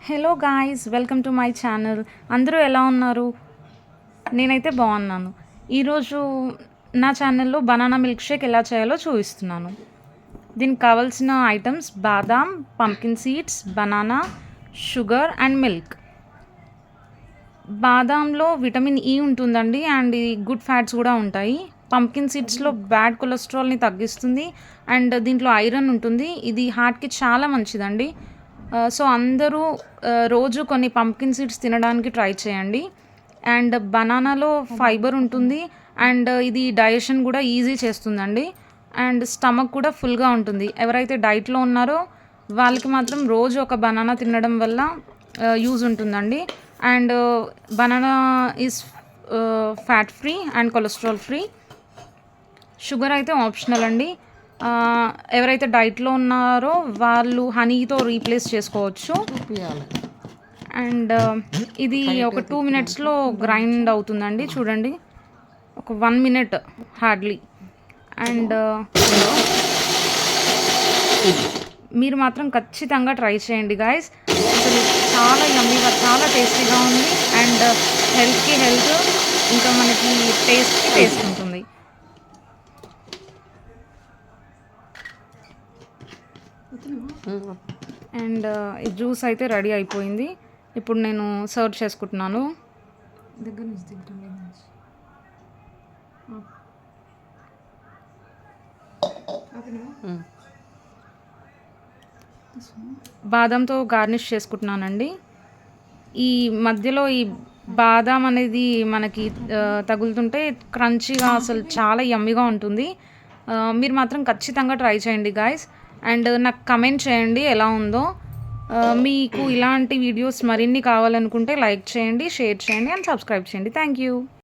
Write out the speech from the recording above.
Hello guys, welcome to my channel. అందరూ ఎలా ఉన్నారు? నేనైతే బాగున్నాను. ఈరోజు నా ఛానల్లో బనానా మిల్క్ షేక్ ఎలా చేయాలో చూపిస్తున్నాను. దీనికి కావాల్సిన ఐటమ్స్ బాదాం, pumpkin seeds, banana, sugar and milk. బాదాంలో విటమిన్ ఈ ఉంటుందండి అండ్ ఈ గుడ్ ఫ్యాట్స్ కూడా ఉంటాయి. పంకిన్ సీడ్స్లో బ్యాడ్ కొలెస్ట్రాల్ని తగ్గిస్తుంది అండ్ దీంట్లో ఐరన్ ఉంటుంది. ఇది హార్ట్కి చాలా మంచిదండి. సో అందరూ రోజు కొన్ని పంకిన్ సీడ్స్ తినడానికి ట్రై చేయండి. అండ్ బనానాలో ఫైబర్ ఉంటుంది అండ్ ఇది డైజెషన్ కూడా ఈజీ చేస్తుందండి. అండ్ స్టమక్ కూడా ఫుల్గా ఉంటుంది. ఎవరైతే డైట్లో ఉన్నారో వాళ్ళకి మాత్రం రోజు ఒక బనానా తినడం వల్ల యూజ్ ఉంటుందండి. And banana is fat free and cholesterol free. Sugar అయితే ఆప్షనల్ అండి. ఎవరైతే డైట్లో ఉన్నారో వాళ్ళు హనీతో రీప్లేస్ చేసుకోవచ్చు. అండ్ ఇది ఒక 2 minutesలో గ్రైండ్ అవుతుందండి. చూడండి, ఒక 1 minute హార్డ్లీ. అండ్ మీరు మాత్రం ఖచ్చితంగా ట్రై చేయండి గాయస్. అసలు చాలా యమ్మీగా, చాలా టేస్టీగా ఉంది. అండ్ హెల్త్కి హెల్త్, ఇంకా మనకి టేస్ట్కి టేస్ట్ ఉంటుంది. అండ్ ఈ జ్యూస్ అయితే రెడీ అయిపోయింది. ఇప్పుడు నేను సర్వ్ చేసుకుంటున్నాను. బాదంతో గార్నిష్ చేసుకుంటున్నానండి. ఈ మధ్యలో ఈ బాదాం అనేది మనకి తగులుతుంటే క్రంచీగా అసలు చాలా యమ్మీగా ఉంటుంది. మీరు మాత్రం ఖచ్చితంగా ట్రై చేయండి గాయస్. అండ్ నాకు కమెంట్ చేయండి ఎలా ఉందో. మీకు ఇలాంటి వీడియోస్ మరిన్ని కావాలనుకుంటే లైక్ చేయండి, షేర్ చేయండి అండ్ సబ్స్క్రైబ్ చేయండి. Thank you.